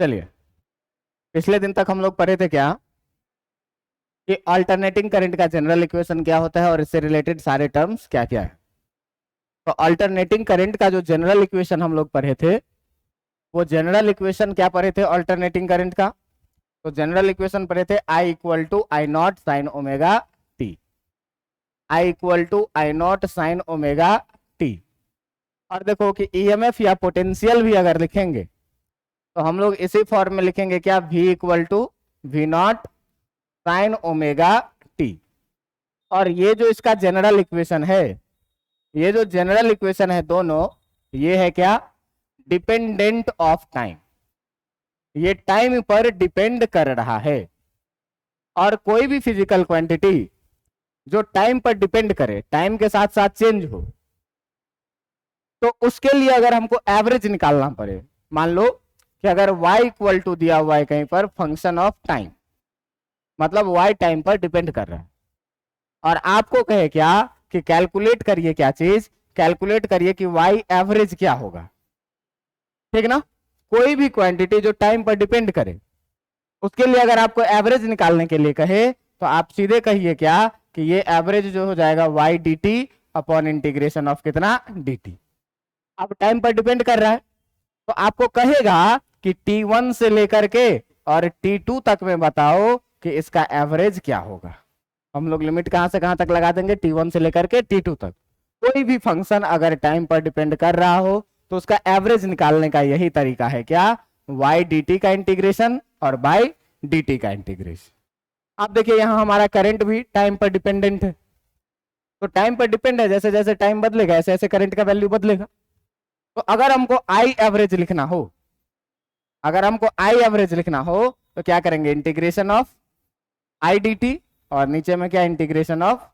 चलिए, पिछले दिन तक हम लोग पढ़े थे क्या कि अल्टरनेटिंग करंट का जनरल इक्वेशन क्या होता है और इससे रिलेटेड सारे टर्म्स क्या क्या है। तो अल्टरनेटिंग करंट का जो जनरल इक्वेशन हम लोग पढ़े थे, वो जनरल इक्वेशन क्या पढ़े थे अल्टरनेटिंग करंट का? तो जनरल इक्वेशन पढ़े थे I equal to I not sine omega t, I equal to I not sine omega T. और देखो कि ईएमएफ या पोटेंशियल भी अगर लिखेंगे तो हम लोग इसी फॉर्म में लिखेंगे क्या, V equal to V not sine omega T. और ये जो इसका जनरल इक्वेशन है, ये जो जनरल इक्वेशन है दोनों, ये है क्या, डिपेंडेंट ऑफ टाइम। ये टाइम पर डिपेंड कर रहा है। और कोई भी फिजिकल क्वांटिटी जो टाइम पर डिपेंड करे, टाइम के साथ साथ चेंज हो, तो उसके लिए अगर हमको एवरेज निकालना पड़े, मान लो कि अगर y इक्वल टू दिया हुआ है कहीं पर फंक्शन ऑफ टाइम, मतलब y टाइम पर डिपेंड कर रहा है, और आपको कहे क्या कि कैलकुलेट करिए, क्या चीज कैलकुलेट करिए कि y एवरेज क्या होगा, ठीक ना। कोई भी क्वांटिटी जो टाइम पर डिपेंड करे, उसके लिए अगर आपको एवरेज निकालने के लिए कहे तो आप सीधे कहिए क्या कि ये एवरेज जो हो जाएगा y dt upon integration of कितना dt। अब टाइम पर डिपेंड कर रहा है तो आपको कहेगा कि t1 से लेकर के और t2 तक में बताओ कि इसका एवरेज क्या होगा। हम लोग लिमिट कहां से कहां तक लगा देंगे, t1 से लेकर के t2 तक। कोई भी फंक्शन अगर टाइम पर डिपेंड कर रहा हो तो उसका एवरेज निकालने का यही तरीका है क्या, y dt का इंटीग्रेशन और by dt का इंटीग्रेशन। अब देखिए यहां हमारा करंट भी टाइम पर डिपेंडेंट है, तो टाइम पर डिपेंड है, जैसे जैसे टाइम बदलेगा ऐसे ऐसे करंट का वैल्यू बदलेगा। तो अगर हमको आई एवरेज लिखना हो, अगर हमको आई एवरेज लिखना हो तो क्या करेंगे, integration of I D T, और नीचे में क्या, integration of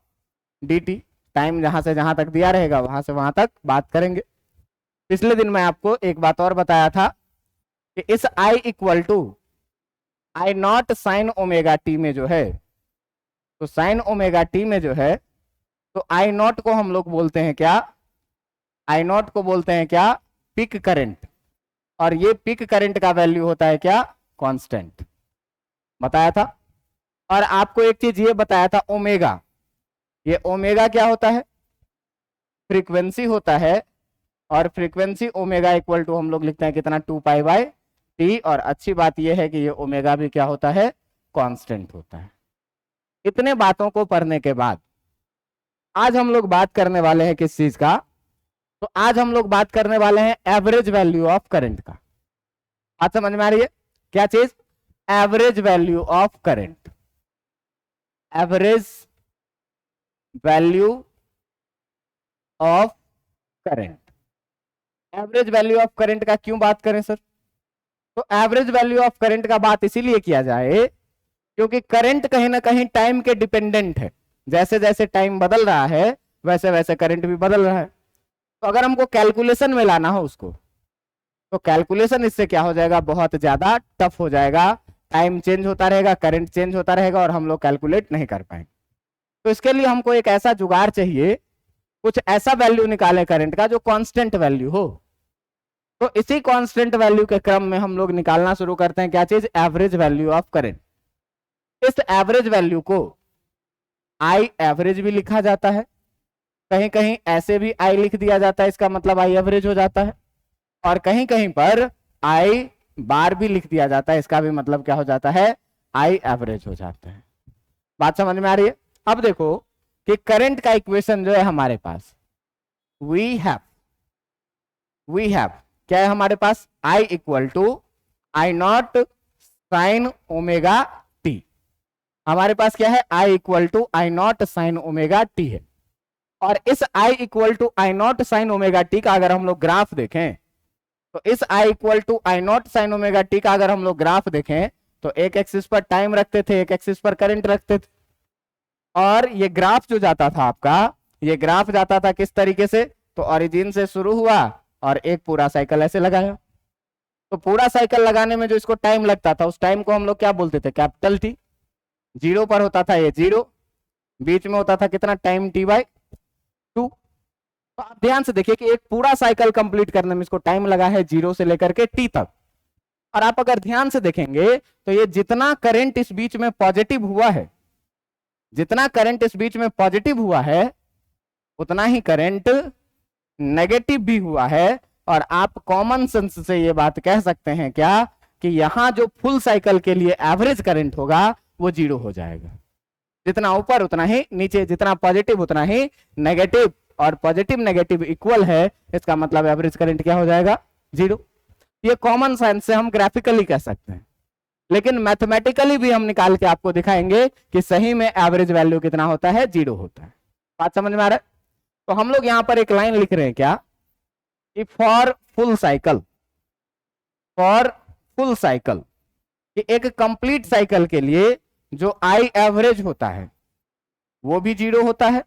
D T. Time जहां से जहां तक दिया रहेगा वहां से वहां तक बात करेंगे। पिछले दिन मैं आपको एक बात और बताया था कि इस I equal to I not sine omega T में जो है, तो साइन ओमेगा टी में जो है, तो आई नॉट को हम लोग बोलते हैं क्या, आई नॉट को बोलते हैं क्या, पिक करंट। और ये पिक करंट का वैल्यू होता है क्या, कांस्टेंट, बताया था। और आपको एक चीज ये बताया था, ओमेगा, ये ओमेगा क्या होता है, फ्रीक्वेंसी होता है। और फ्रीक्वेंसी ओमेगा इक्वल टू हम लोग लिखते हैं कितना, 2 पाई बाय टी। और अच्छी बात यह है कि ये ओमेगा भी क्या होता है, कांस्टेंट होता है। इतने बातों को पढ़ने के बाद आज हम लोग बात करने वाले हैं किस चीज का, तो आज हम लोग बात करने वाले हैं एवरेज वैल्यू ऑफ करंट का। बात समझ में आ रही है, क्या चीज, average value of current, average value of current. Average value of current का क्यों बात करें सर, तो एवरेज वैल्यू ऑफ करंट का बात इसीलिए किया जाए क्योंकि करंट कहीं ना कहीं टाइम के डिपेंडेंट है। जैसे जैसे टाइम बदल रहा है वैसे वैसे करंट भी बदल रहा है। तो अगर हमको कैलकुलेशन में लाना हो उसको, तो कैलकुलेशन इससे क्या हो जाएगा, बहुत ज्यादा टफ हो जाएगा। टाइम चेंज होता रहेगा, करंट चेंज होता रहेगा और हम लोग कैलकुलेट नहीं कर पाएंगे। तो इसके लिए हमको एक ऐसा जुगाड़ चाहिए, कुछ ऐसा वैल्यू निकाले करंट का जो कांस्टेंट वैल्यू हो। तो इसी कांस्टेंट वैल्यू के क्रम में हम लोग निकालना शुरू करते हैं क्या चीज, एवरेज वैल्यू ऑफ करंट। इस एवरेज वैल्यू को आई एवरेज भी लिखा जाता है, कहीं कहीं ऐसे भी आई लिख दिया जाता है, इसका मतलब आई एवरेज हो जाता है। और कहीं कहीं पर आई बार भी लिख दिया जाता है, इसका भी मतलब क्या हो जाता है, आई एवरेज हो जाता है। बात समझ में आ रही है। अब देखो कि करंट का इक्वेशन जो है हमारे पास, वी हैव क्या है हमारे पास, I equal to I not sine omega T. हमारे पास क्या है, I equal to I not sine omega T है। और इस I equal to I not sine omega T का अगर हम लोग ग्राफ देखें, तो इस I equal to I not sine omega T का अगर हम लोग ग्राफ देखें तो एक एक्सिस पर टाइम रखते थे, एक एक्सिस पर करंट रखते थे। और ये ग्राफ जो जाता था आपका, ये ग्राफ जाता था किस तरीके से, तो ओरिजिन से शुरू हुआ और एक पूरा साइकिल ऐसे लगाया। तो पूरा साइकिल लगाने में जो इसको टाइम लगता था, उस टाइम को हम लोग क्या बोलते थे, कैपिटल टी। जीरो पर होता था ये जीरो, बीच में होता था कितना टाइम, टी बाई 2। तो आप ध्यान से देखिए कि एक पूरा साइकिल कंप्लीट करने में इसको टाइम लगा है 0 से लेकर के टी तक। और आप अगर ध्यान से देखेंगे तो ये जितना करंट इस बीच में पॉजिटिव हुआ है, जितना करंट इस बीच में पॉजिटिव हुआ है उतना ही करंट नेगेटिव भी हुआ है। और आप कॉमन सेंस से ये बात कह सकते हैं क्या कि यहां जो फुल साइकिल के लिए एवरेज करंट होगा वो 0 हो जाएगा। जितना ऊपर उतना ही नीचे, जितना पॉजिटिव उतना ही नेगेटिव, और पॉजिटिव नेगेटिव इक्वल है, इसका मतलब एवरेज करंट क्या हो जाएगा? 0। ये कॉमन सेंस से हम ग्राफिकली कह सकते हैं, लेकिन मैथमेटिकली भी हम निकाल के आपको दिखाएंगे कि सही में एवरेज वैल्यू कितना होता है? 0 होता है। बात समझ में आ रहा है? तो हम लोग यहां पर एक लाइन लिख रहे हैं क्या कि for full cycle, for full cycle, कि एक कंप्लीट साइकिल के लिए जो आई एवरेज होता है वो भी 0 होता है।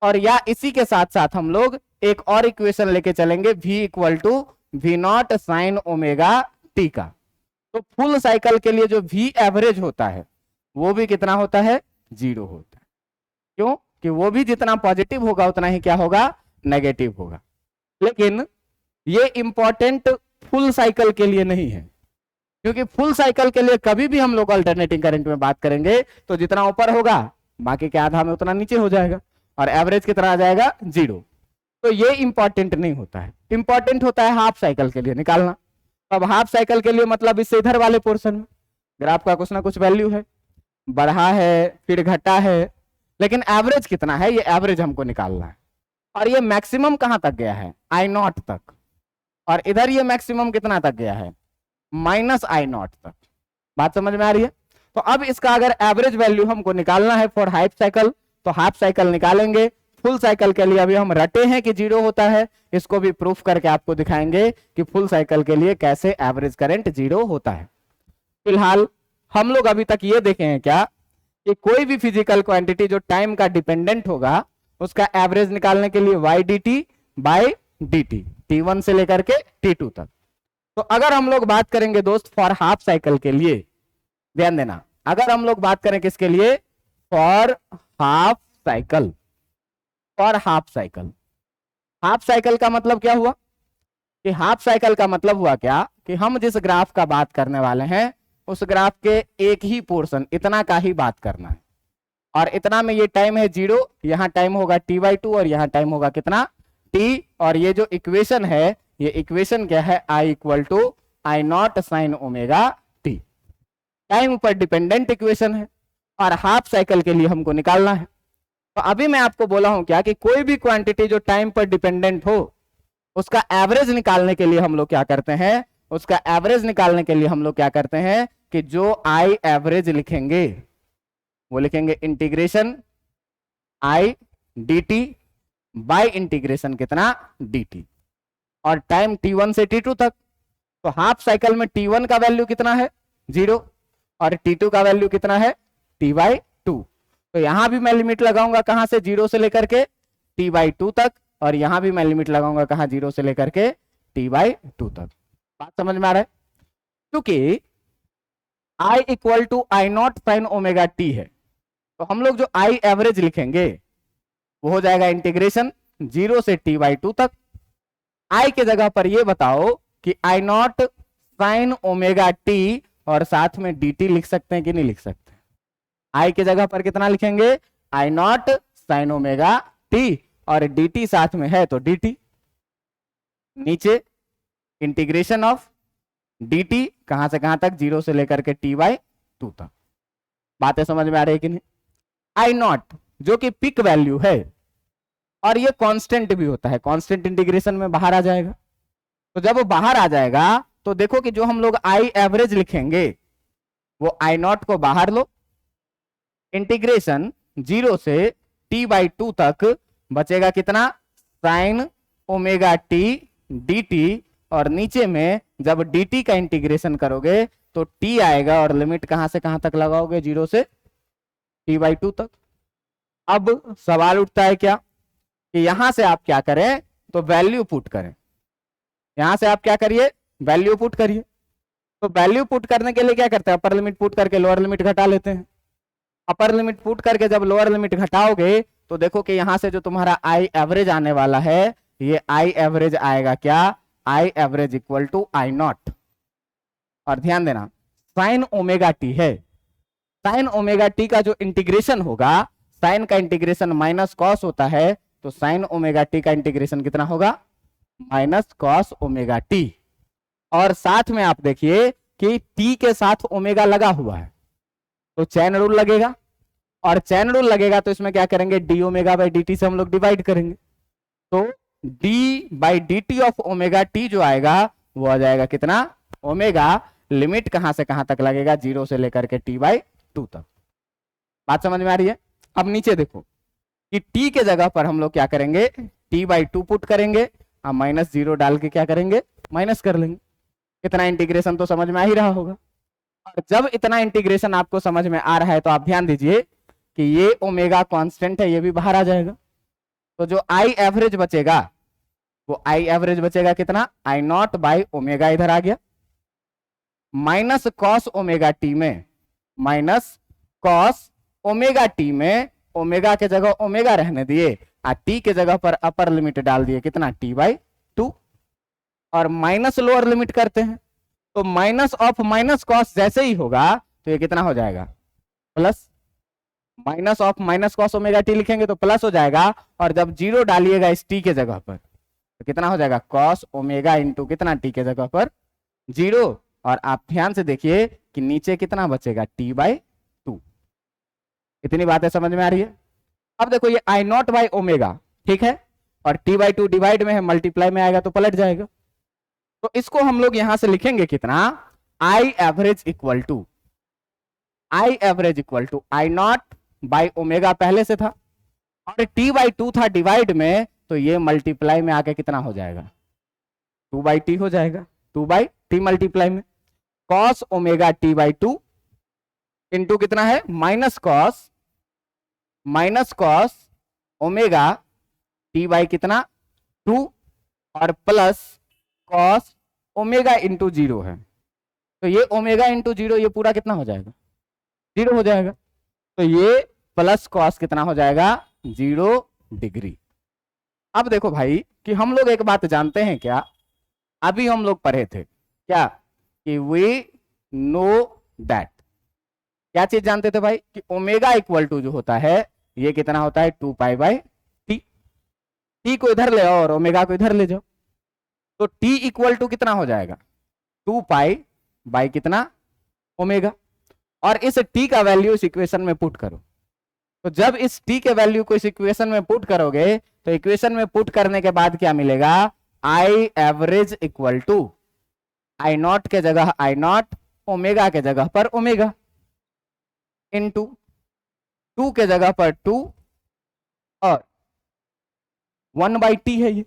और या इसी के साथ साथ हम लोग एक और इक्वेशन लेके चलेंगे, v equal to V not sine omega T का। तो फुल साइकिल के लिए जो v एवरेज होता है वो भी कितना होता है? 0 होता है। क्यों? कि वो भी जितना पॉजिटिव होगा उतना ही क्या होगा? नेगेटिव होगा। लेकिन ये इंपॉर्टेंट फुल साइकिल के लिए नहीं है, क्योंकि फुल साइकिल के लिए कभी भी हम लोग अल्टरनेटिंग करंट में बात करेंगे तो जितना ऊपर होगा बाकी के आधा में उतना नीचे हो जाएगा, और एवरेज कितना आ जाएगा? 0। तो ये इंपॉर्टेंट नहीं होता है। इंपॉर्टेंट होता है हाफ साइकिल के लिए निकालना। अब हाफ साइकिल के लिए मतलब इससे इधर वाले पोर्शन में ग्राफ का कुछ ना कुछ वैल्यू है, बढ़ा है फिर घटा है, लेकिन एवरेज कितना है ये एवरेज हमको निकालना है। और ये मैक्सिमम कहां तक गया है? I0 तक। और इधर ये मैक्सिमम कितना तक गया है? -I0 तक। बात समझ में आ रही है? तो अब इसका अगर एवरेज वैल्यू हमको निकालना है फॉर हाफ साइकिल तो हाफ साइकिल निकालेंगे। फुल साइकिल के लिए अभी हम रटे हैं कि 0 होता है, इसको भी प्रूफ करके आपको दिखाएंगे कि फुल साइकिल के लिए कैसे एवरेज करंट 0 होता है। फिलहाल हम लोग अभी तक ये देखे हैं क्या कि कोई भी फिजिकल क्वांटिटी जो टाइम का डिपेंडेंट होगा उसका एवरेज निकालने के लिए y dt by dt, t1 से लेकर के t2 तक। तो अगर हम लोग बात करेंगे दोस्त फॉर हाफ साइकिल के लिए, ध्यान देना, अगर हम लोग बात करें किसके लिए? For half cycle. For half cycle, half cycle का मतलब क्या हुआ कि हाफ साइकिल का मतलब हुआ क्या कि हम जिस ग्राफ का बात करने वाले हैं उस ग्राफ के एक ही पोर्शन इतना का ही बात करना है, और इतना में ये टाइम है 0, यहाँ टाइम होगा t/2 और यहाँ टाइम होगा कितना? t। और ये जो इक्वेशन है ये इक्वेशन क्या है? I equal to I0 sine omega T. Time पर डिपेंडेंट इक्वेशन है और हाफ साइकिल के लिए हमको निकालना है। तो अभी मैं आपको बोला हूं क्या कि कोई भी क्वांटिटी जो टाइम पर डिपेंडेंट हो उसका एवरेज निकालने के लिए हम लोग क्या करते हैं? उसका एवरेज निकालने के लिए हम लोग क्या करते हैं कि जो आई एवरेज लिखेंगे वो लिखेंगे integration I dt by integration कितना? dt, और टाइम t1 से t2 तक। तो हाफ साइकिल में t1 का वैल्यू कितना है? 0, और t2 का वैल्यू कितना है? t/2। तो यहां भी मैं लिमिट लगाऊंगा कहां से? 0 से लेकर के t/2 तक, और यहां भी मैं लिमिट लगाऊंगा कहां? 0 से लेकर के t/2 तक। बात समझ में आ रहा है? क्योंकि I equal to I0 sine omega T है, तो हम लोग जो I एवरेज लिखेंगे वो हो जाएगा इंटीग्रेशन 0 से t/2 तक। I के जगह पर ये बताओ कि I0 साइन ओमेगा टी और साथ में dt लिख सकते हैं कि नहीं लिख सकते? I के जगह पर कितना लिखेंगे? I0 साइन ओमेगा टी, और dt साथ में है तो dt, नीचे इंटीग्रेशन ऑफ dt कहां से कहां तक? 0 से लेकर के t/2 तक। बातें समझ में आ रही है कि नहीं? I0 जो कि पिक वैल्यू है और ये कांस्टेंट भी होता है, कांस्टेंट इंटीग्रेशन में बाहर आ जाएगा। तो जब वो बाहर आ जाएगा तो देखो कि जो हम लोग आई एवरेज लिखेंगे वो I0 को बाहर लो, इंटीग्रेशन 0 से t/2 तक बचेगा कितना? साइन ओमेगा टी dt, और नीचे में जब dt का इंटीग्रेशन करोगे तो t आएगा, और लिमिट कहां से कहां तक लगाओगे? 0 से t/2 तक। अब सवाल उठता है क्या कि यहां से आप क्या करें? तो वैल्यू पुट करें। यहां से आप क्या करिए? वैल्यू पुट करिए। तो वैल्यू पुट करने के लिए क्या करते हैं? अपर लिमिट पुट करके लोअर लिमिट घटा लेते हैं। अपर लिमिट पुट करके जब लोअर लिमिट घटाओगे तो देखो कि यहां से जो तुम्हारा आई एवरेज आने वाला है ये आई एवरेज आएगा क्या? I average equal to I0। और ध्यान देना साइन ओमेगा टी है, साइन ओमेगा टी का जो इंटीग्रेशन होगा, साइन का इंटीग्रेशन माइनस कॉस होता है, तो साइन ओमेगा टी का इंटीग्रेशन कितना होगा, माइनस कॉस ओमेगा टी। और साथ में आप देखिए कि टी के साथ ओमेगा लगा हुआ है, तो चैन रूल लगेगा, और चैन रूल लगेगा तो इसमें क्या करेंगे, D omega by D T से हम लोग डिवाइड करेंगे, तो D by D T of omega T जो आएगा वो आ जाएगा कितना, ओमेगा, लिमिट कहां से कहां तक लगेगा, 0 से लेकर के टी बाई 2 तक। बात समझ में आ रही है। अब नीचे देखो कि टी के जगह पर हम लोग क्या करेंगे, टी बाई 2 पुट करेंगे और माइनस 0 डाल के क्या करेंगे, माइनस कर लेंगे। इतना इंटीग्रेशन तो समझ में आ ही रहा होगा। और जब इतना इंटीग्रेशन आपको समझ में आ रहा है तो आप ध्यान दीजिए कि ये ओमेगा कांस्टेंट है, ये भी बाहर आ जाएगा, तो जो आई एवरेज बचेगा वो आई एवरेज बचेगा कितना, आई नॉट बाई ओमेगा इधर आ गया, माइनस कॉस ओमेगा टी में, माइनस कॉस ओमेगा टी में, ओमेगा के जगह ओमेगा रहने दिए और टी के जगह पर अपर लिमिट डाल दिए कितना, टी बाई 2, और माइनस लोअर लिमिट करते हैं, तो माइनस ऑफ माइनस कॉस जैसे ही होगा तो ये कितना हो जाएगा, plus, minus of minus cos omega T लिखेंगे तो प्लस हो जाएगा, और जब 0 डालिएगा इस टी के जगह पर तो कितना हो जाएगा, कॉस ओमेगा इंटू कितना, टी के जगह पर 0, और आप ध्यान से देखिए कि नीचे कितना बचेगा, टी बाई 2। इतनी बातें समझ में आ रही है। अब देखो ये आई नॉट बाई ओमेगा, ठीक है, और टी बाई 2 डिवाइड में है, मल्टीप्लाई में आएगा तो पलट जाएगा, तो इसको हम लोग यहां से लिखेंगे कितना, I average equal to, I average equal to I not by omega पहले से था, और टी बाई 2 था डिवाइड में, तो ये मल्टीप्लाई में आके कितना हो जाएगा, 2 बाई टी हो जाएगा, 2 बाई टी मल्टीप्लाई में, cos omega T by 2 into कितना है, minus cos omega T by कितना 2, और प्लस कॉस ओमेगा इंटू 0 है, तो ये ओमेगा इंटू 0 ये पूरा कितना हो जाएगा, 0 हो जाएगा, तो ये प्लस कॉस कितना हो जाएगा, 0 डिग्री। अब देखो भाई कि हम लोग एक बात जानते हैं क्या, अभी हम लोग पढ़े थे क्या, कि वी नो दैट, क्या चीज जानते थे भाई, कि ओमेगा इक्वल टू जो होता है ये कितना होता है, 2 पाई बाई टी, टी को इधर ले आओ और ओमेगा को इधर ले जाओ, तो टी इक्वल टू कितना हो जाएगा, 2 पाई बाई कितना, ओमेगा, और इस टी का वैल्यू इस इक्वेशन में पुट करो, तो जब इस टी के वैल्यू को इस इक्वेशन में पुट करोगे तो इक्वेशन में पुट करने के बाद क्या मिलेगा, I average equal to I not के जगह आई नॉट, ओमेगा के जगह पर ओमेगा, इनटू 2 के जगह पर 2, और 1 बाई टी है, ये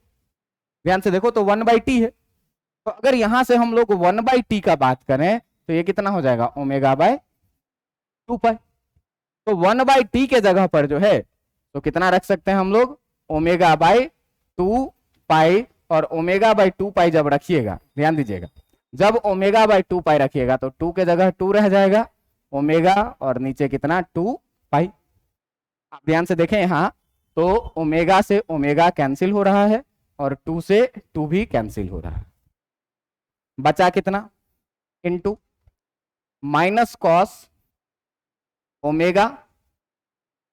ध्यान से देखो तो 1 बाई टी है, तो अगर यहां से हम लोग 1 बाई टी का बात करें तो ये कितना हो जाएगा, ओमेगा बाय 2 पाई, तो 1 बाई टी के जगह पर जो है तो कितना रख सकते हैं हम लोग, ओमेगा बाय 2 पाई, और ओमेगा बाय 2 पाई जब रखिएगा, ध्यान दीजिएगा, जब ओमेगा बाय 2 पाई रखिएगा तो 2 के जगह 2 रह जाएगा, ओमेगा और नीचे कितना 2 पाई। आप ध्यान से देखें यहां तो ओमेगा से ओमेगा कैंसिल हो रहा है और 2 से 2 भी कैंसिल हो रहा है, बचा कितना, इनटू माइनस कॉस ओमेगा,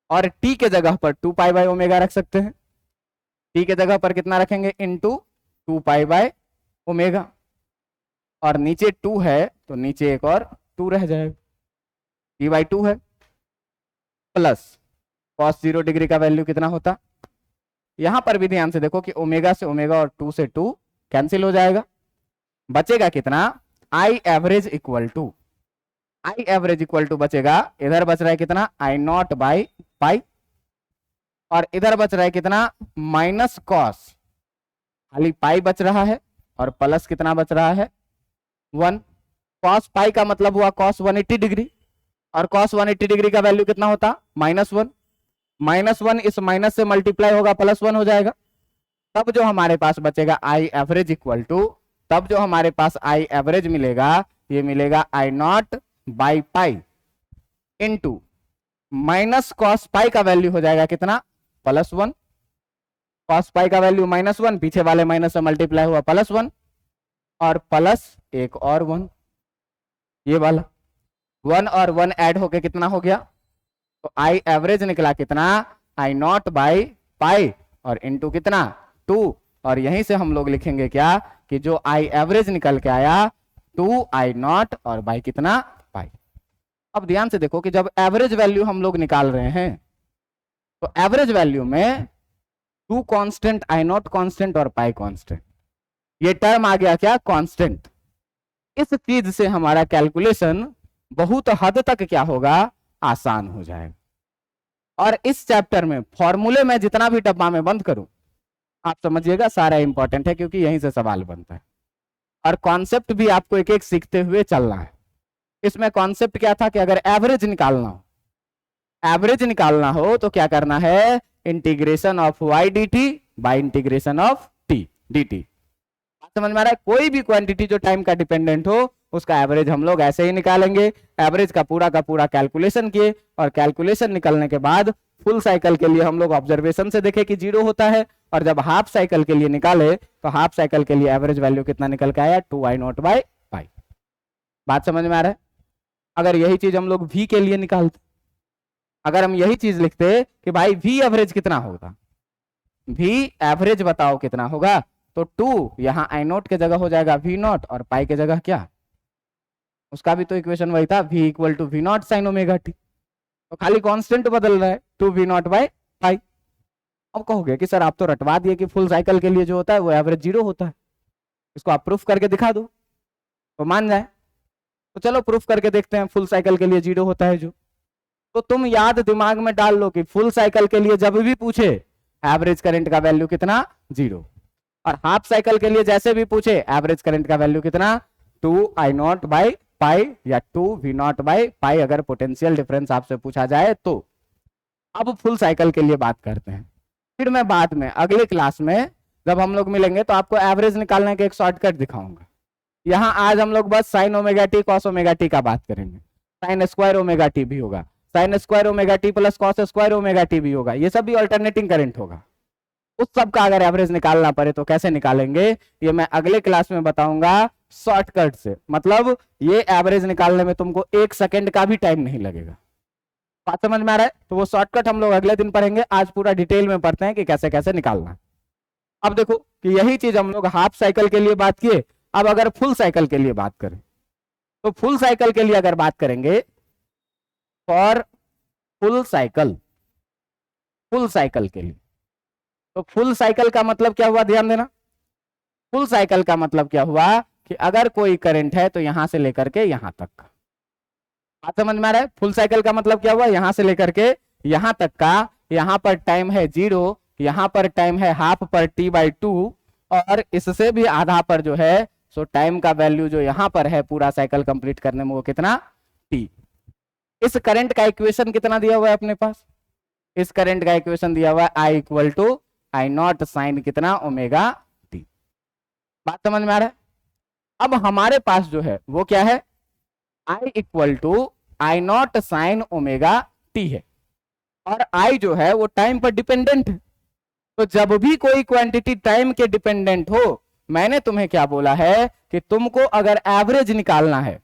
और टी के जगह पर 2 पाई बाय ओमेगा रख सकते हैं, टी के जगह पर कितना रखेंगे, इनटू 2 पाई बाय ओमेगा, और नीचे 2 है तो नीचे एक और 2 रह जाएगा, टी बाई 2 है, प्लस कॉस 0 डिग्री का वैल्यू कितना होता, यहां पर भी ध्यान से देखो कि ओमेगा से ओमेगा और 2 से 2 कैंसिल हो जाएगा, बचेगा कितना, I average equal to, I average equal to बचेगा, इधर बच रहा है कितना, आई नॉट बाई पाई, और इधर बच रहा है कितना, माइनस कॉस, खाली पाई बच रहा है, और प्लस कितना बच रहा है, 1, कॉस पाई का मतलब हुआ कॉस 180 डिग्री, और कॉस 180 डिग्री का वैल्यू कितना होता, -1, -1 इस माइनस से मल्टीप्लाई होगा +1 हो जाएगा, तब जो हमारे पास बचेगा आई एवरेज इक्वल टू, तब जो हमारे पास आई एवरेज मिलेगा ये मिलेगा I not by pi into minus cos pi का वैल्यू हो जाएगा कितना, +1, कॉस पाई का वैल्यू -1, पीछे वाले माइनस से मल्टीप्लाई हुआ +1, और प्लस एक और 1, ये वाला 1 और 1 ऐड होके कितना हो गया, तो आई एवरेज निकला कितना, आई नॉट बाई पाई और इनटू कितना 2, और यहीं से हम लोग लिखेंगे क्या कि जो आई एवरेज निकल के आया 2 आई नॉट और बाई कितना पाई। अब ध्यान से देखो कि जब एवरेज वैल्यू हम लोग निकाल रहे हैं तो एवरेज वैल्यू में 2 कांस्टेंट, आई नॉट कांस्टेंट और पाई कांस्टेंट, ये टर्म आ गया क्या कांस्टेंट। इस चीज से हमारा कैलकुलेशन बहुत हद तक क्या होगा, आसान हो जाएगा। और इस चैप्टर में फॉर्मूले में जितना भी डब्बा में बंद करूं आप समझिएगा सारा इंपॉर्टेंट है, क्योंकि यहीं से सवाल बनता है। और कॉन्सेप्ट भी आपको एक एक सीखते हुए चलना है। इसमें कॉन्सेप्ट क्या था कि अगर एवरेज निकालना हो, एवरेज निकालना हो तो क्या करना है, integration of y d t by integration of t D t. समझ में आ रहा है, कोई भी क्वांटिटी जो टाइम का डिपेंडेंट हो उसका एवरेज हम लोग ऐसे ही निकालेंगे। एवरेज का पूरा कैलकुलेशन किए और कैलकुलेशन निकलने के बाद फुल साइकिल के लिए हम लोग ऑब्जर्वेशन से देखे कि 0 होता है, और जब हाफ साइकिल के लिए निकाले तो हाफ साइकिल के लिए एवरेज वैल्यू कितना निकल के आया, 2 आई नॉट बाई पाई। बात समझ में आ रहा है। अगर यही चीज हम लोग वी के लिए निकालते, अगर हम यही चीज लिखते कि भाई वी एवरेज कितना होगा, वी एवरेज बताओ कितना होगा, तो 2 यहाँ आई नॉट के जगह हो जाएगा वी नॉट और पाई के जगह क्या, उसका भी तो इक्वेशन वही था, v equal to V not sine omega t, तो खाली कांस्टेंट बदल रहा है 2 वी नॉट बाई पाई। अब कहोगे कि सर आप तो रटवा दिए कि फुल साइकिल के लिए जो होता है वो एवरेज 0 होता है, इसको आप प्रूफ करके दिखा दो तो मान जाए। तो चलो प्रूफ करके देखते हैं, फुल साइकिल के लिए 0 होता है जो, तो तुम याद दिमाग में डाल लो कि फुल साइकिल के लिए जब भी पूछे एवरेज करंट का वैल्यू कितना 0, और हाफ साइकिल के लिए जैसे भी पूछे एवरेज करंट का वैल्यू कितना 2 आई नॉट बाई पाई या 2 वी नॉट बाई पाई, अगर पोटेंशियल डिफरेंस आपसे पूछा जाए तो। अब फुल साइकिल के लिए बात करते हैं, फिर मैं बाद में अगले क्लास में जब हम लोग मिलेंगे तो आपको एवरेज निकालने के एक शॉर्टकट दिखाऊंगा। यहाँ आज हम लोग बस sign omega T cos omega T का बात करेंगे, साइन स्क्वायर ओमेगा टी भी होगा, sign square omega T plus cos square omega T भी होगा, ये सब भी अल्टरनेटिंग करंट होगा। उस सब का अगर एवरेज निकालना पड़े तो कैसे निकालेंगे ये मैं अगले क्लास में बताऊंगा शॉर्टकट से। मतलब ये एवरेज निकालने में तुमको 1 सेकंड का भी टाइम नहीं लगेगा। बात समझ में आ रहा है, तो वो शॉर्टकट हम लोग अगले दिन पढ़ेंगे, आज पूरा डिटेल में पढ़ते हैं कि कैसे कैसे निकालना है। अब देखो कि यही चीज हम लोग हाफ साइकिल के लिए बात किए, अब अगर फुल साइकिल के लिए बात करें तो फुल साइकिल के लिए अगर बात करेंगे, for full cycle, full cycle के लिए, तो फुल साइकिल का मतलब क्या हुआ, ध्यान देना। फुल साइकिल का मतलब क्या हुआ कि अगर कोई करंट है तो यहां से लेकर के यहां तक का, बात समझ में आ रहा है। फुल साइकिल का मतलब क्या हुआ, यहां से लेकर के यहां तक का, यहां पर टाइम है 0, यहां पर टाइम है हाफ पर टी बाई 2, और इससे भी आधा पर जो है सो टाइम का वैल्यू जो यहां पर है पूरा साइकिल कंप्लीट करने में वो कितना टी। इस करंट का इक्वेशन कितना दिया हुआ है अपने पास, इस करंट का इक्वेशन दिया हुआ है I equal to I not sine कितना ओमेगा टी। बात समझ में आ रहा है। अब हमारे पास जो है वो क्या है, I equal to I not sine omega T है, और आई जो है वो टाइम पर डिपेंडेंट है। तो जब भी कोई क्वांटिटी टाइम के डिपेंडेंट हो, मैंने तुम्हें क्या बोला है कि तुमको अगर एवरेज निकालना है,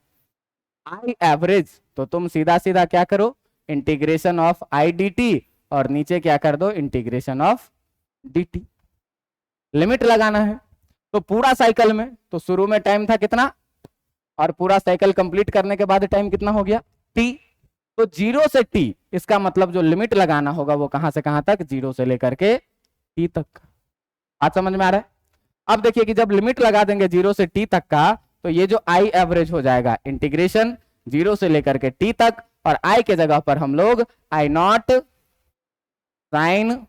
आई एवरेज, तो तुम सीधा सीधा क्या करो, integration of I D T, और नीचे क्या कर दो integration of D T. Limit लगाना है तो पूरा साइकिल में, तो शुरू में टाइम था कितना, और पूरा साइकिल कंप्लीट करने के बाद टाइम कितना हो गया टी, तो 0 से टी, इसका मतलब जो लिमिट लगाना होगा वो कहां से कहां तक, 0 से लेकर के टी तक। बात समझ में आ रहा है। अब देखिए कि जब लिमिट लगा देंगे 0 से टी तक का, तो ये जो आई एवरेज हो जाएगा इंटीग्रेशन 0 से लेकर के टी तक, और आई के जगह पर हम लोग आई नॉट साइन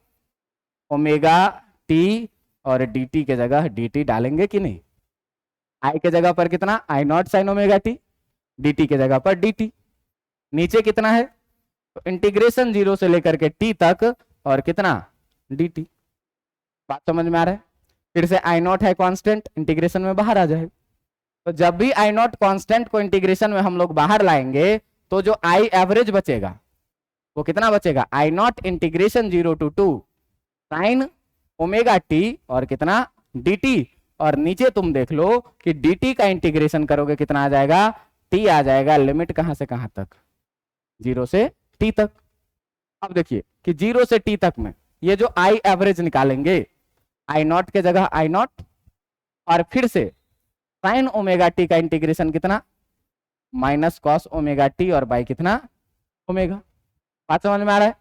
ओमेगा टी और डी टी के जगह डी टी डालेंगे कि नहीं। आई के जगह पर कितना, I not sine omega T, D T के जगह पर डी टी, नीचे कितना है, तो इंटीग्रेशन 0 से लेकर के टी तक और कितना डी टी। बात समझ में आ रहा है। फिर से आई नॉट है कांस्टेंट, इंटीग्रेशन में बाहर आ जाए, तो जब भी आई नॉट कांस्टेंट को इंटीग्रेशन में हम लोग बाहर लाएंगे तो जो आई एवरेज बचेगा वो कितना बचेगा, I naught integration 0 to 2 sine omega T और कितना डी टी, और नीचे तुम देख लो कि डी टी का इंटीग्रेशन करोगे कितना आ जाएगा, टी आ जाएगा लिमिट कहां से कहां तक, 0 से टी तक। अब देखिए कि 0 से टी तक में ये जो आई एवरेज निकालेंगे, आई नॉट के जगह आई नॉट, और फिर से साइन ओमेगा टी का इंटीग्रेशन कितना, माइनस कॉस ओमेगा टी और बाई कितना ओमेगा। बात समझ में आ रहा है?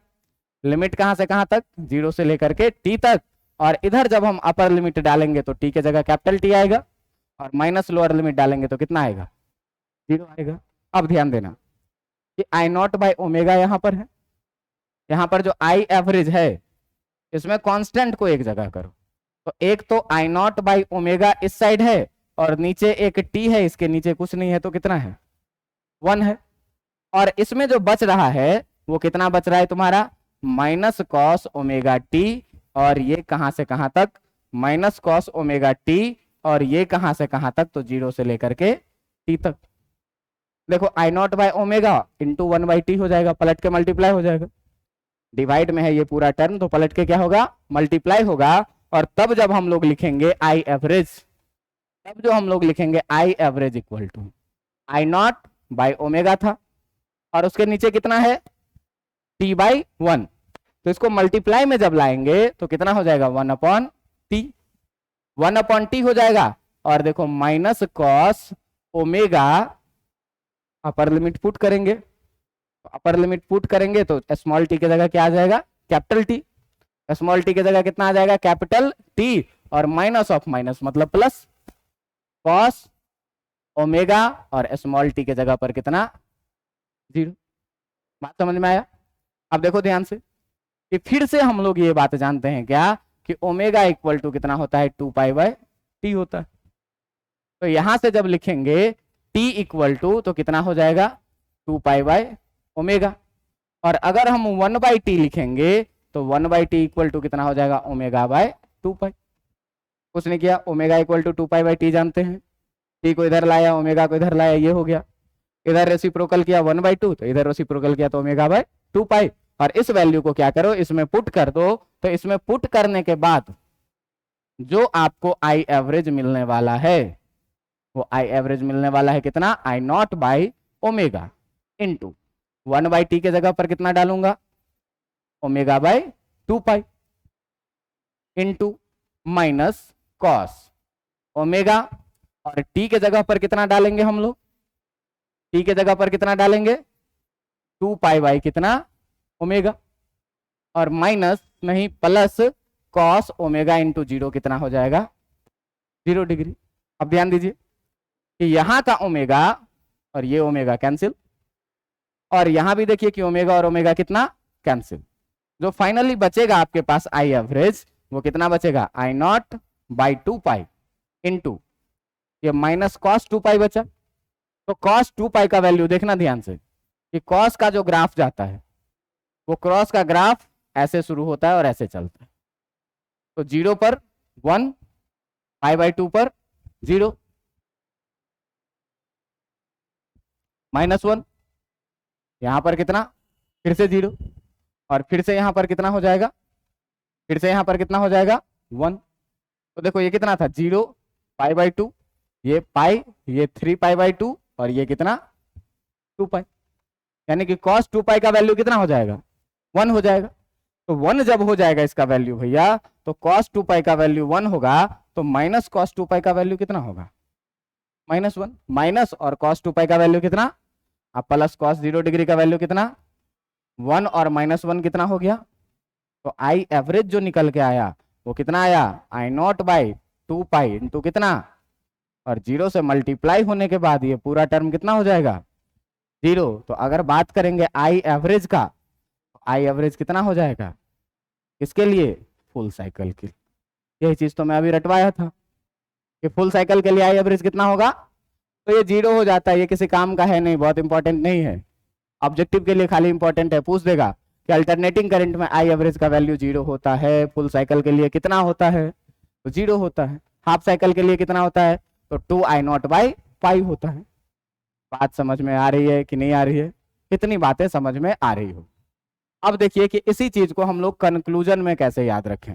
लिमिट कहां से कहां तक, 0 से लेकर के टी तक, और इधर जब हम अपर लिमिट डालेंगे तो टी के जगह कैपिटल टी आएगा, और माइनस लोअर लिमिट डालेंगे तो कितना आएगा, 0 आएगा। अब ध्यान देना कि आई नॉट बाई ओमेगा यहां पर है, यहां पर जो आई एवरेज है इसमें कांस्टेंट को एक जगह करो, तो एक तो आई नॉट बाई ओमेगा इस साइड है और नीचे एक टी है, इसके नीचे कुछ नहीं है, तो कितना है 1 है। और इसमें जो बच रहा है वो कितना बच रहा है तुम्हारा, माइनस कॉस ओमेगा टी, और ये कहां से कहां तक, माइनस कॉस ओमेगा टी, और ये कहां से कहां तक, तो 0 से लेकर के टी तक। देखो I naught by omega into 1 by T हो जाएगा, पलट के मल्टीप्लाई हो जाएगा, डिवाइड में है ये पूरा टर्म तो पलट के क्या होगा, मल्टीप्लाई होगा। और तब जब हम लोग लिखेंगे आई एवरेज, तब जो हम लोग लिखेंगे I average equal to I not by omega था, और उसके नीचे कितना है टी बाई 1, तो इसको मल्टीप्लाई में जब लाएंगे तो कितना हो जाएगा 1 अपॉन टी, 1 अपॉन टी हो जाएगा। और देखो minus cos omega, upper limit put करेंगे, अपर लिमिट पुट करेंगे तो स्मॉल टी की जगह क्या आ जाएगा, कैपिटल टी, स्मॉल टी की जगह कितना आ जाएगा, कैपिटल टी, और माइनस ऑफ माइनस मतलब प्लस, कॉस ओमेगा, और स्मॉल टी के जगह पर कितना 0। बात समझ में आया? अब देखो ध्यान से कि फिर से हम लोग ये बात जानते हैं क्या, कि ओमेगा इक्वल टू कितना होता है, 2 पाई बाय टी होता है। तो यहां से जब लिखेंगे टी इक्वल टू तो कितना हो जाएगा 2 पाई बाय ओमेगा, और अगर हम 1 बाई टी लिखेंगे तो 1 बाई टी इक्वल टू कितना हो जाएगा, ओमेगा बाय 2 पाई। कुछ नहीं किया, omega equal to 2 pi by t जानते हैं, टी को इधर लाया, ओमेगा को इधर लाया, ये हो गया, इधर रेसिप्रोकल किया 1 बाई 2, तो इधर रेसिप्रोकल किया तो ओमेगा बाय 2 पाई। और इस वैल्यू को क्या करो, इसमें पुट कर दो, तो इसमें पुट करने के बाद जो आपको आई एवरेज मिलने वाला है, वो आई एवरेज मिलने वाला है कितना, I not by omega into 1 by T के जगह पर कितना डालूंगा, omega by 2 pi, into minus cos omega, और टी के जगह पर कितना डालेंगे हम लोग, टी के जगह पर कितना डालेंगे 2 पाई बाई कितना ओमेगा, और माइनस नहीं प्लस कॉस ओमेगा इंटू 0 कितना हो जाएगा 0 डिग्री। अब ध्यान दीजिए कि यहां का ओमेगा और ये ओमेगा कैंसिल, और यहां भी देखिए कि ओमेगा और ओमेगा कितना कैंसिल, जो फाइनली बचेगा आपके पास आई एवरेज वो कितना बचेगा, I not by 2 pi into ये माइनस कॉस 2 पाई बचा। तो कॉस 2 पाई का वैल्यू देखना ध्यान से कि कॉस का जो ग्राफ जाता है वो क्रॉस का ग्राफ ऐसे शुरू होता है और ऐसे चलता है, तो 0 पर 1, पाई बाई 2 पर 0, -1, यहां पर कितना फिर से 0, और फिर से यहां पर कितना हो जाएगा, फिर से यहां पर कितना हो जाएगा 1। तो देखो ये कितना था 0 पाई बाई 2, ये पाई, ये 3 पाई बाई 2, और ये कितना 2 पाई, यानी कि cos 2 पाई का वैल्यू कितना हो जाएगा 1 हो जाएगा। तो 1 जब हो जाएगा इसका वैल्यू भैया, तो cos 2 पाई का वैल्यू 1 होगा, तो माइनस cos 2 पाई का वैल्यू कितना होगा -1, माइनस और cos 2 पाई का वैल्यू कितना, अब प्लस cos 0 डिग्री का वैल्यू कितना 1, और -1 कितना हो गया, तो आई एवरेज जो निकल के आया वो कितना आया, आई नॉट बाई 2 पाई इंटू कितना, और 0 से मल्टीप्लाई होने के बाद ये पूरा टर्म कितना हो जाएगा 0। तो अगर बात करेंगे आई एवरेज का, आई एवरेज कितना हो जाएगा, किसके लिए, फुल साइकिल के। यही चीज तो मैं अभी रटवाया था कि फुल साइकिल के लिए आई एवरेज कितना होगा, तो ये 0 हो जाता है, ये किसी काम का है नहीं, बहुत इंपॉर्टेंट नहीं है, ऑब्जेक्टिव के लिए खाली इंपॉर्टेंट है, पूछ देगा कि अल्टरनेटिंग करंट में आई एवरेज का वैल्यू 0 होता है, फुल साइकिल के लिए कितना होता है, तो 0 होता है, हाफ साइकिल के लिए कितना होता है, तो 2 आई नॉट बाई पाई होता है। बात समझ में आ रही है कि नहीं आ रही है, कितनी बातें समझ में आ रही हो। अब देखिए कि इसी चीज को हम लोग कंक्लूजन में कैसे याद रखें,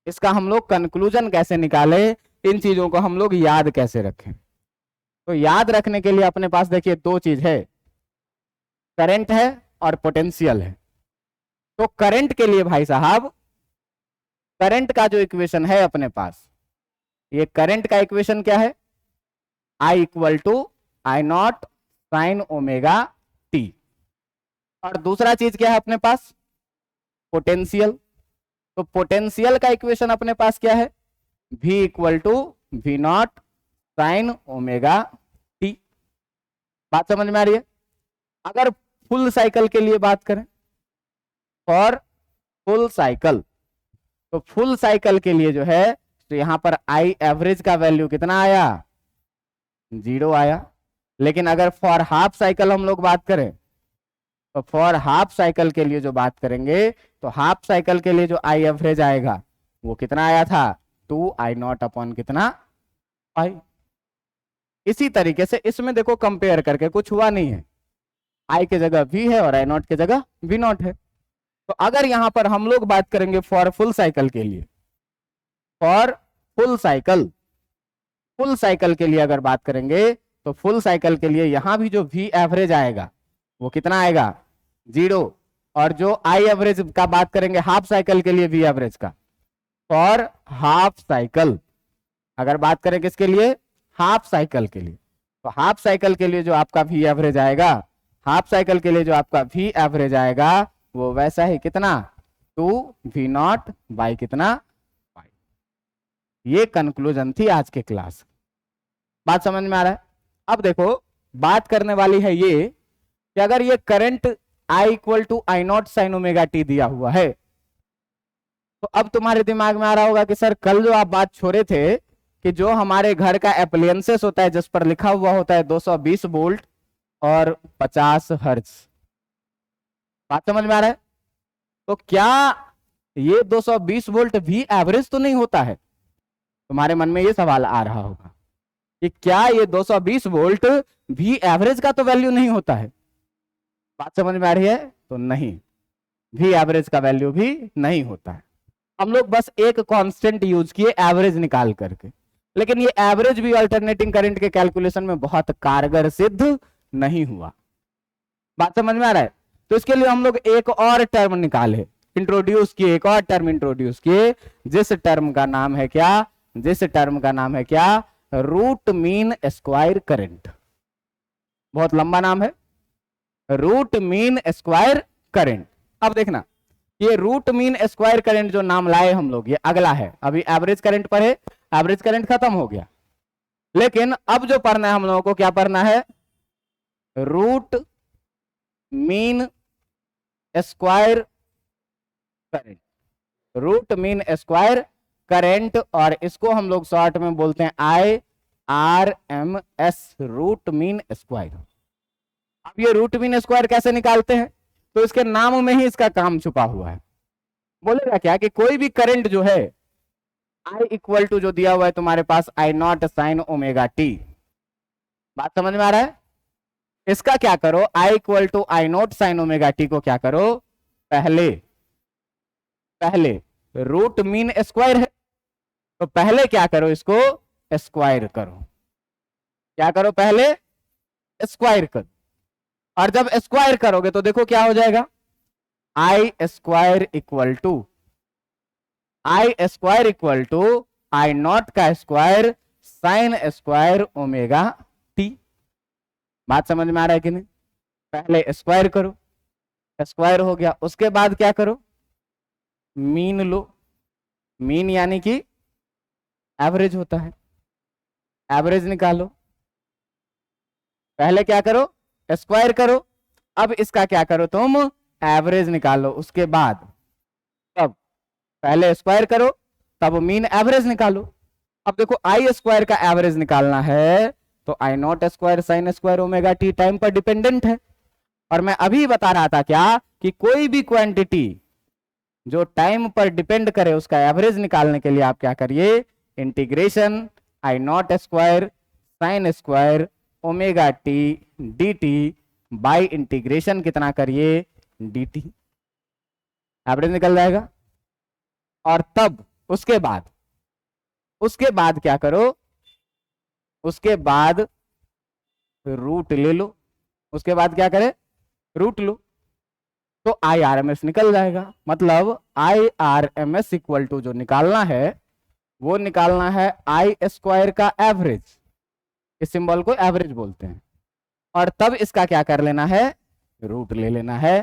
इसका हम लोग कंक्लूजन कैसे निकालें, इन चीजों को हम लोग याद कैसे रखें। तो याद रखने के लिए अपने पास देखिए दो चीज है, करंट है और पोटेंशियल है। तो करंट के लिए भाई साहब, करंट का जो इक्वेशन है अपने पास, ये करंट का इक्वेशन क्या है, I equal to I not sine omega T. और दूसरा चीज क्या है अपने पास, पोटेंशियल। तो पोटेंशियल का इक्वेशन अपने पास क्या है, v equal to V not sine omega T. बात समझ में आ रही है। अगर फुल साइकिल के लिए बात करें, फॉर फुल साइकिल, तो फुल साइकिल के लिए जो है, तो यहां पर आई एवरेज का वैल्यू कितना आया, 0 आया। लेकिन अगर फॉर हाफ साइकिल हम लोग बात करें, तो फॉर हाफ साइकिल के लिए जो बात करेंगे, तो हाफ साइकिल के लिए जो आई एवरेज आएगा वो कितना आया था, 2 आई नॉट अपॉन कितना, आई। इसी तरीके से इसमें देखो कंपेयर करके कुछ हुआ नहीं है, आई के जगह v है और आई नॉट के जगह v नॉट है। तो अगर यहां पर हम लोग बात करेंगे फॉर फुल साइकिल के लिए, for full cycle, full cycle के लिए अगर बात करेंगे, तो फुल साइकिल के लिए यहां भी जो v एवरेज आएगा वो कितना आएगा, 0। और जो आई एवरेज का बात करेंगे हाफ साइकिल के लिए v एवरेज का, फॉर हाफ साइकिल अगर बात करें किसके लिए, हाफ साइकिल के लिए, तो हाफ साइकिल के लिए जो आपका v एवरेज आएगा, हाफ साइकिल के लिए जो आपका v एवरेज आएगा वो वैसा ही कितना, 2 v नॉट बाई कितना, पाई। ये कंक्लूजन थी आज के क्लास। बात समझ में आ रहा है। अब देखो बात करने वाली है ये कि अगर ये current I equal to I not sine omega t दिया हुआ है, तो अब तुम्हारे दिमाग में आ रहा होगा कि सर कल जो आप बात छोड़े थे कि जो हमारे घर का एप्लायंसेस होता है जिस पर लिखा हुआ होता है 220 वोल्ट और 50 हर्ट्ज, बात समझ में आ रहा है। तो क्या ये 220 वोल्ट भी एवरेज तो नहीं होता है, तुम्हारे मन में ये सवाल आ रहा होगा कि क्या ये 220 वोल्ट भी एवरेज का तो वैल्यू नहीं होता है। बात समझ में आ रही है, तो नहीं, भी एवरेज का वैल्यू भी नहीं होता है। हम लोग बस एक कांस्टेंट यूज किए एवरेज निकाल करके, लेकिन ये एवरेज भी अल्टरनेटिंग करंट के कैलकुलेशन में बहुत कारगर सिद्ध नहीं हुआ। बात समझ में आ रहा है। तो इसके लिए हम लोग एक और टर्म निकाले, इंट्रोड्यूस किए, एक और टर्म इंट्रोड्यूस किए, जिस टर्म का नाम है क्या, जिस टर्म का नाम है क्या, रूट मीन स्क्वायर करंट। बहुत लंबा नाम है, रूट मीन स्क्वायर करंट। अब देखना, ये रूट मीन स्क्वायर करंट जो नाम लाए हम लोग, ये अगला है। अभी एवरेज करंट पर है, एवरेज करंट खत्म हो गया, लेकिन अब जो पढ़ना है हम लोगों को, क्या पढ़ना है, root mean square current, root mean square current. और इसको हम लोग शॉर्ट में बोलते हैं IRMS, रूट मीन स्क्वायर। अब ये रूट मीन स्क्वायर कैसे निकालते हैं, तो इसके नाम में ही इसका काम छुपा हुआ है। बोलेगा क्या कि कोई भी करंट जो है, I इक्वल टू जो दिया हुआ है तुम्हारे पास आई नॉट साइन ओमेगा टी। बात समझ में आ रहा है। इसका क्या करो, I equal to I not sine omega t को क्या करो, पहले रूट मीन स्क्वायर है, तो पहले क्या करो, इसको स्क्वायर करो। क्या करो, पहले स्क्वायर करो। और जब स्क्वायर करोगे तो देखो क्या हो जाएगा, I square equal to I naught का square sine square omega T. बात समझ में आ रहा है कि नहीं। पहले स्क्वायर करो, स्क्वायर हो गया, उसके बाद क्या करो, मीन लो। मीन यानी कि एवरेज होता है, एवरेज निकालो। पहले क्या करो, स्क्वायर करो, अब इसका क्या करो, तुम एवरेज निकालो। उसके बाद तब पहले स्क्वायर करो, तब मीन एवरेज निकालो। अब देखो आई स्क्वायर का एवरेज निकालना है, तो I naught square sine square omega T time पर डिपेंडेंट है। और मैं अभी बता रहा था क्या कि कोई भी क्वांटिटी जो टाइम पर डिपेंड करे उसका एवरेज निकालने के लिए आप क्या करिए, integration I naught square sine square omega T D t by integration कितना करिए, डी टी, एवरेज निकल जाएगा। और तब उसके बाद क्या करो, उसके बाद रूट ले लो, उसके बाद क्या करे, रूट लो, तो आई आर एम एस निकल जाएगा। मतलब I R M S equal to जो निकालना है वो निकालना है आई स्क्वायर का एवरेज, इस सिंबल को एवरेज बोलते हैं, और तब इसका क्या कर लेना है, रूट ले लेना है।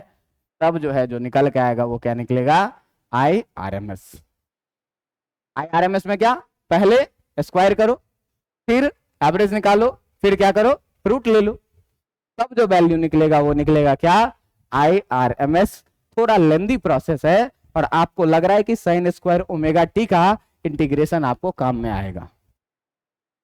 तब जो है जो निकल के आएगा वो क्या निकलेगा, I R M S. I R M S में क्या, पहले स्क्वायर करो, फिर एवरेज निकालो, फिर क्या करो, रूट ले लो, तब जो वैल्यू निकलेगा वो निकलेगा क्या, आई आर एम एस। थोड़ा लेंदी प्रोसेस है और आपको लग रहा है कि साइन स्क्वायर ओमेगा टी का इंटीग्रेशन आपको काम में आएगा,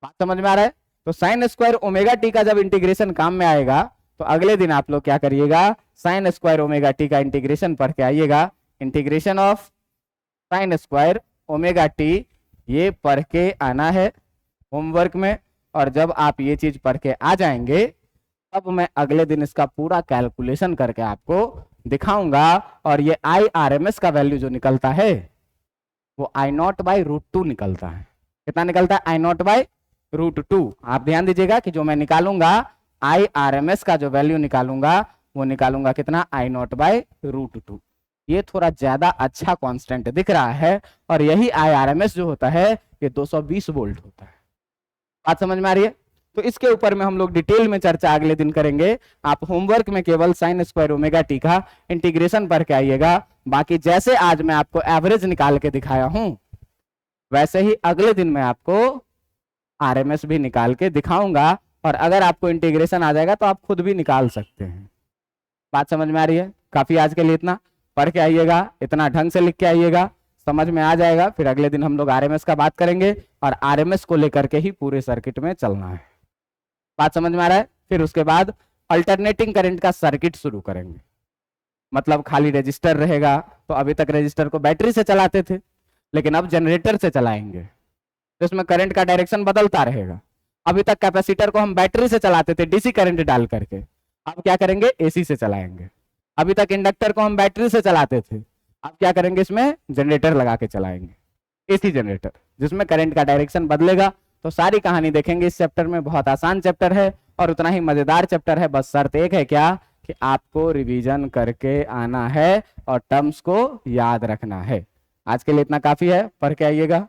बात समझ में आ रहा है। तो साइन स्क्वायर ओमेगा टी का जब इंटीग्रेशन काम में आएगा तो अगले दिन आप लोग क्या करिएगा, साइन स्क्वायर ओमेगा टी का इंटीग्रेशन पढ़ के आइएगा। Integration of sine square omega T ये पढ़ के आना है होमवर्क में, और जब आप ये चीज पढ़ के आ जाएंगे तब मैं अगले दिन इसका पूरा कैलकुलेशन करके आपको दिखाऊंगा। और ये आई आर एम एस का वैल्यू जो निकलता है वो आई नॉट बाई रूट टू निकलता है। कितना निकलता है, आई नॉट बाई रूट टू। आप ध्यान दीजिएगा कि जो मैं निकालूंगा आई आर एम एस का जो वैल्यू निकालूंगा वो निकालूंगा कितना, I not by root two. ये थोड़ा ज्यादा अच्छा कांस्टेंट दिख रहा है, और यही आई आर एम एस जो होता है ये 220 वोल्ट होता है। बात समझ में आ रही है। तो इसके ऊपर में हम लोग डिटेल में चर्चा अगले दिन करेंगे। आप होमवर्क में केवल साइन स्क्वायर ओमेगा टी का इंटीग्रेशन पढ़ के आइएगा। बाकी जैसे आज मैं आपको एवरेज निकाल के दिखाया हूं वैसे ही अगले दिन मैं आपको आरएमएस भी निकाल के दिखाऊंगा, और अगर आपको इंटीग्रेशन आ जाएगा तो आप खुद भी निकाल सकते हैं। बात समझ में आ रही है। काफी आज के लिए इतना पढ़ के आइएगा, इतना ढंग से लिख के आइएगा, समझ में आ जाएगा। फिर अगले दिन हम लोग आरएमएस का बात करेंगे और आरएमएस को लेकर के ही पूरे सर्किट में चलना है। बात समझ में आ रहा है। फिर उसके बाद अल्टरनेटिंग करंट का सर्किट शुरू करेंगे, मतलब खाली रजिस्टर रहेगा। तो अभी तक रजिस्टर को बैटरी से चलाते थे, लेकिन अब जनरेटर से चलाएंगे तो इसमें करंट का डायरेक्शन बदलता रहेगा। अभी तक कैपेसिटर को हम बैटरी से चलाते थे डीसी करंट डाल करके, अब क्या करेंगे, एसी से चलाएंगे। अभी तक इंडक्टर को हम बैटरी से चलाते थे, अब क्या करेंगे, इसमें जनरेटर लगा के चलाएंगे, एसी जनरेटर, जिसमें करंट का डायरेक्शन बदलेगा। तो सारी कहानी देखेंगे इस चैप्टर में। बहुत आसान चैप्टर है और उतना ही मजेदार चैप्टर है। बस शर्त एक है क्या, कि आपको रिवीजन करके आना है और टर्म्स को याद रखना है। आज के लिए इतना काफी है, पढ़ के आइएगा।